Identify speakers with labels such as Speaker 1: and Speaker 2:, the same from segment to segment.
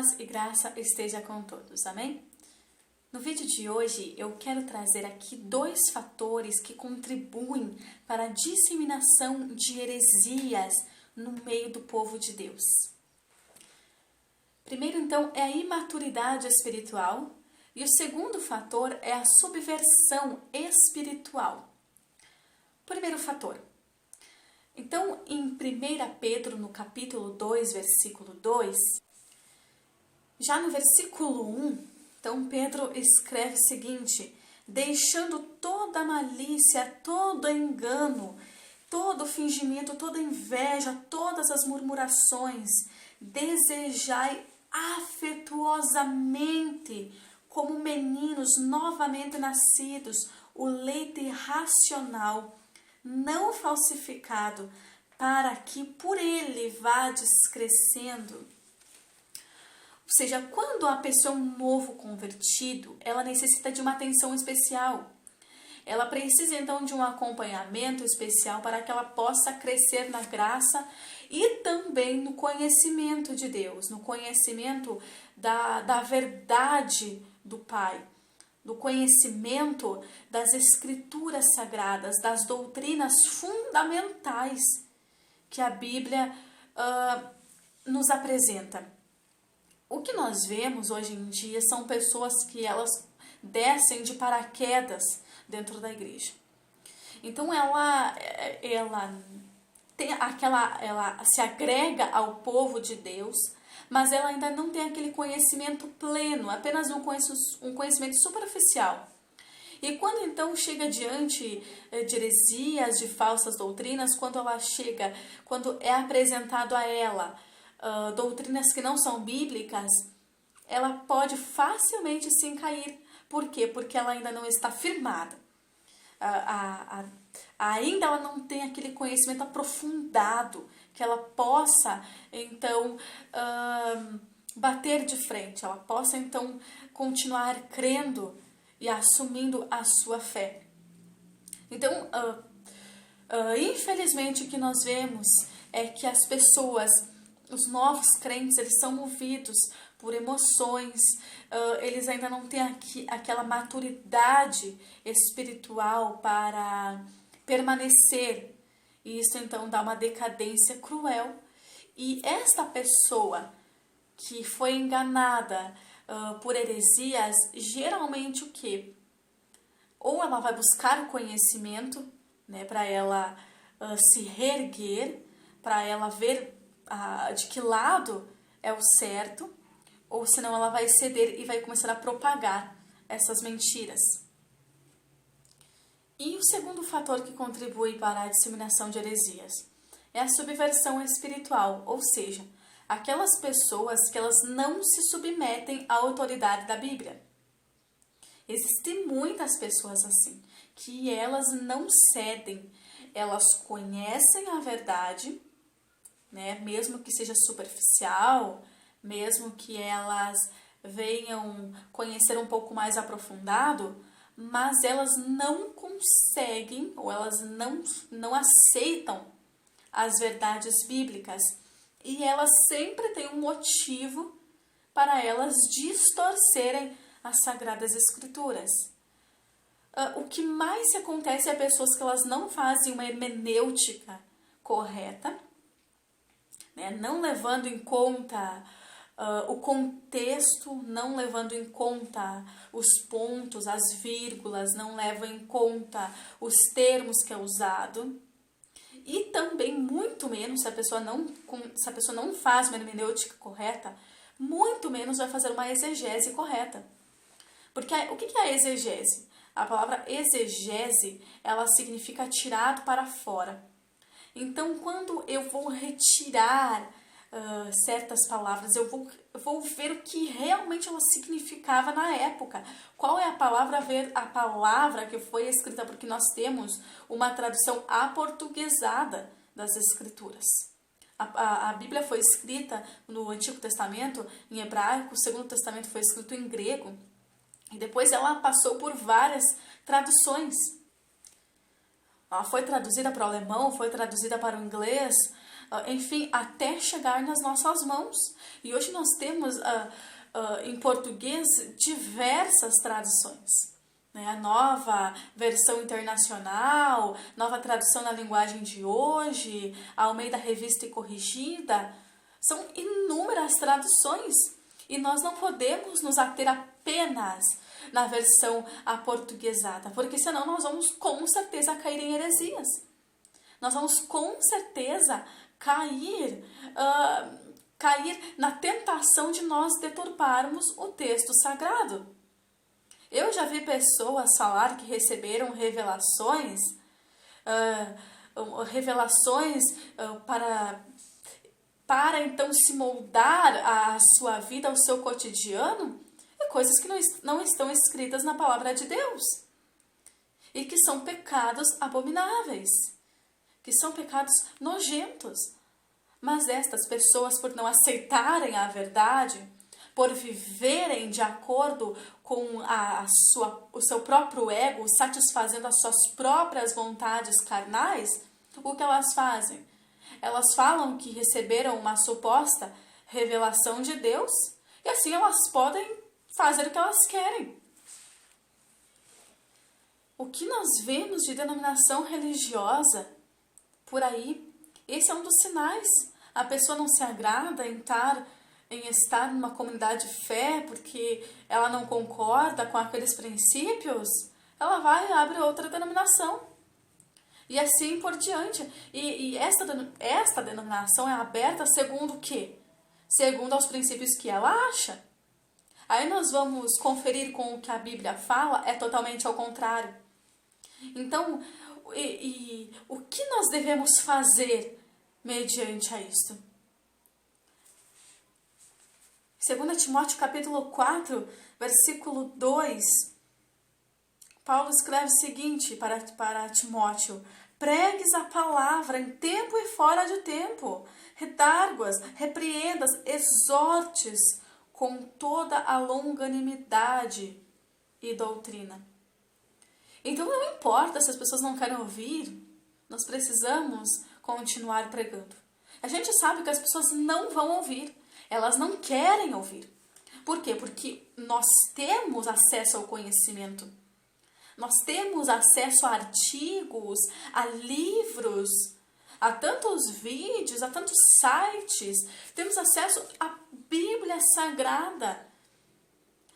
Speaker 1: Paz e graça esteja com todos, amém? No vídeo de hoje eu quero trazer aqui dois fatores que contribuem para a disseminação de heresias no meio do povo de Deus. Primeiro, então, é a imaturidade espiritual e o segundo fator é a subversão espiritual. Primeiro fator. Então, em 1 Pedro, no capítulo 2, versículo 2, já no versículo 1, então Pedro escreve o seguinte: deixando toda malícia, todo engano, todo fingimento, toda inveja, todas as murmurações, desejai afetuosamente, como meninos novamente nascidos, o leite racional, não falsificado, para que por ele vades crescendo. Ou seja, quando a pessoa é um novo convertido, ela necessita de uma atenção especial. Ela precisa então de um acompanhamento especial para que ela possa crescer na graça e também no conhecimento de Deus, no conhecimento da verdade do Pai, do conhecimento das Escrituras Sagradas, das doutrinas fundamentais que a Bíblia nos apresenta. O que nós vemos hoje em dia são pessoas que elas descem de paraquedas dentro da igreja. Então ela se agrega ao povo de Deus, mas ela ainda não tem aquele conhecimento pleno, apenas um conhecimento superficial. E quando então chega diante de heresias, de falsas doutrinas, quando é apresentado a ela doutrinas que não são bíblicas, ela pode facilmente se cair. Por quê? Porque ela ainda não está firmada. Ainda ela não tem aquele conhecimento aprofundado que ela possa, então, bater de frente. Ela possa, então, continuar crendo e assumindo a sua fé. Então, infelizmente, o que nós vemos é que as pessoas, os novos crentes, eles são movidos por emoções, eles ainda não têm aquela maturidade espiritual para permanecer. E isso então dá uma decadência cruel. E esta pessoa que foi enganada por heresias, geralmente o quê? Ou ela vai buscar o conhecimento, né, para ela se reerguer, para ela ver de que lado é o certo, ou senão ela vai ceder e vai começar a propagar essas mentiras. E o segundo fator que contribui para a disseminação de heresias é a subversão espiritual, ou seja, aquelas pessoas que elas não se submetem à autoridade da Bíblia. Existem muitas pessoas assim, que elas não cedem, elas conhecem a verdade, né? Mesmo que seja superficial, mesmo que elas venham conhecer um pouco mais aprofundado, mas elas não conseguem ou elas não aceitam as verdades bíblicas e elas sempre têm um motivo para elas distorcerem as Sagradas Escrituras. O que mais se acontece é pessoas que elas não fazem uma hermenêutica correta, né? Não levando em conta o contexto, não levando em conta os pontos, as vírgulas, não levam em conta os termos que é usado. E também, muito menos, se a pessoa não faz uma hermenêutica correta, muito menos vai fazer uma exegese correta. Porque o que é a exegese? A palavra exegese, ela significa tirado para fora. Então, quando eu vou retirar certas palavras, eu vou ver o que realmente ela significava na época. Qual é a palavra que foi escrita, porque nós temos uma tradução aportuguesada das Escrituras. A Bíblia foi escrita no Antigo Testamento em hebraico, o Segundo Testamento foi escrito em grego, e depois ela passou por várias traduções. Ela foi traduzida para o alemão, foi traduzida para o inglês, enfim, até chegar nas nossas mãos. E hoje nós temos em português diversas traduções. Né? A nova versão internacional, nova tradução na linguagem de hoje, a Almeida Revista e Corrigida, são inúmeras traduções. E nós não podemos nos ater apenas na versão aportuguesada, porque senão nós vamos com certeza cair em heresias. Nós vamos com certeza cair na tentação de nós deturparmos o texto sagrado. Eu já vi pessoas falar que receberam revelações, para então se moldar a sua vida, ao seu cotidiano, e coisas que não estão escritas na palavra de Deus. E que são pecados abomináveis, que são pecados nojentos. Mas estas pessoas, por não aceitarem a verdade, por viverem de acordo com o seu próprio ego, satisfazendo as suas próprias vontades carnais, o que elas fazem? Elas falam que receberam uma suposta revelação de Deus e assim elas podem fazer o que elas querem. O que nós vemos de denominação religiosa por aí, esse é um dos sinais. A pessoa não se agrada em estar numa comunidade de fé porque ela não concorda com aqueles princípios, ela vai e abre outra denominação. E assim por diante. E esta denominação é aberta segundo o quê? Segundo aos princípios que ela acha. Aí nós vamos conferir com o que a Bíblia fala, é totalmente ao contrário. Então, o que nós devemos fazer mediante a isto? 2 Timóteo capítulo 4, versículo 2, Paulo escreve o seguinte para Timóteo: pregues a palavra em tempo e fora de tempo, redarguas, repreendas, exortes com toda a longanimidade e doutrina. Então não importa se as pessoas não querem ouvir, nós precisamos continuar pregando. A gente sabe que as pessoas não vão ouvir, elas não querem ouvir. Por quê? Porque nós temos acesso ao conhecimento. Nós temos acesso a artigos, a livros, a tantos vídeos, a tantos sites. Temos acesso à Bíblia Sagrada.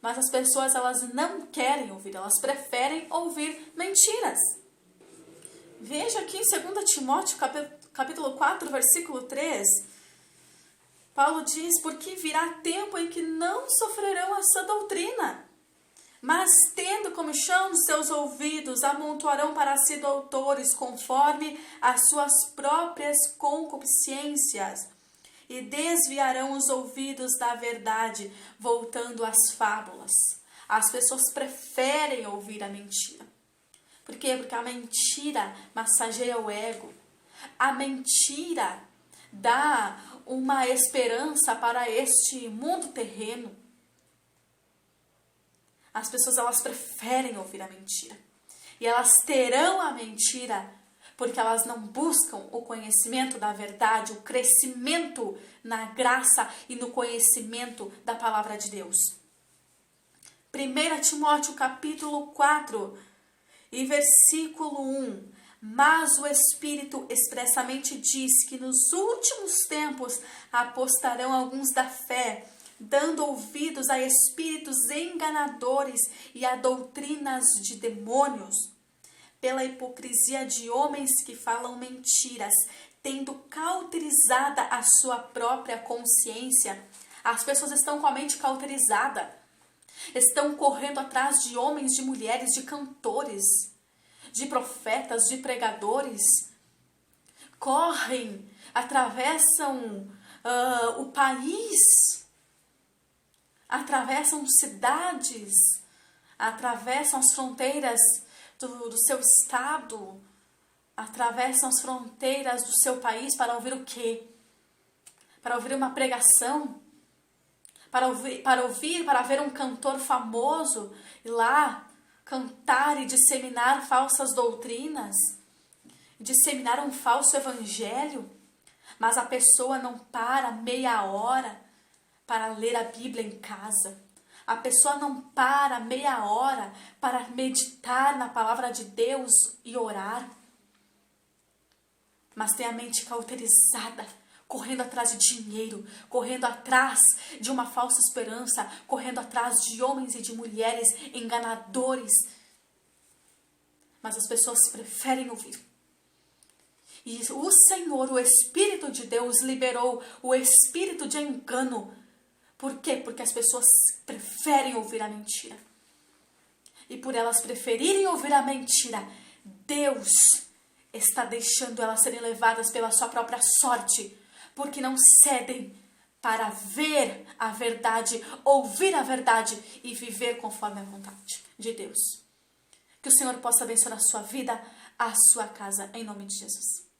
Speaker 1: Mas as pessoas, elas não querem ouvir, elas preferem ouvir mentiras. Veja aqui em 2 Timóteo, capítulo 4, versículo 3, Paulo diz: porque virá tempo em que não sofrerão essa doutrina, mas tendo comichão nos seus ouvidos, amontoarão para si doutores conforme as suas próprias concupiscências, e desviarão os ouvidos da verdade, voltando às fábulas. As pessoas preferem ouvir a mentira. Por quê? Porque a mentira massageia o ego. A mentira dá uma esperança para este mundo terreno. As pessoas, elas preferem ouvir a mentira. E elas terão a mentira porque elas não buscam o conhecimento da verdade, o crescimento na graça e no conhecimento da palavra de Deus. 1 Timóteo capítulo 4 e versículo 1. Mas o Espírito expressamente diz que nos últimos tempos apostarão alguns da fé, dando ouvidos a espíritos enganadores e a doutrinas de demônios, pela hipocrisia de homens que falam mentiras, tendo cauterizada a sua própria consciência. As pessoas estão com a mente cauterizada, estão correndo atrás de homens, de mulheres, de cantores, de profetas, de pregadores, correm, atravessam o país, atravessam cidades, atravessam as fronteiras do seu estado, atravessam as fronteiras do seu país para ouvir o quê? Para ouvir uma pregação, para ver um cantor famoso e lá cantar e disseminar falsas doutrinas, disseminar um falso evangelho. Mas a pessoa não para meia hora para ler a Bíblia em casa. A pessoa não para meia hora para meditar na palavra de Deus e orar. Mas tem a mente cauterizada, correndo atrás de dinheiro, correndo atrás de uma falsa esperança, correndo atrás de homens e de mulheres enganadores. Mas as pessoas preferem ouvir. E o Senhor, o Espírito de Deus, liberou o espírito de engano. Por quê? Porque as pessoas preferem ouvir a mentira. E por elas preferirem ouvir a mentira, Deus está deixando elas serem levadas pela sua própria sorte, porque não cedem para ver a verdade, ouvir a verdade e viver conforme a vontade de Deus. Que o Senhor possa abençoar a sua vida, a sua casa, em nome de Jesus.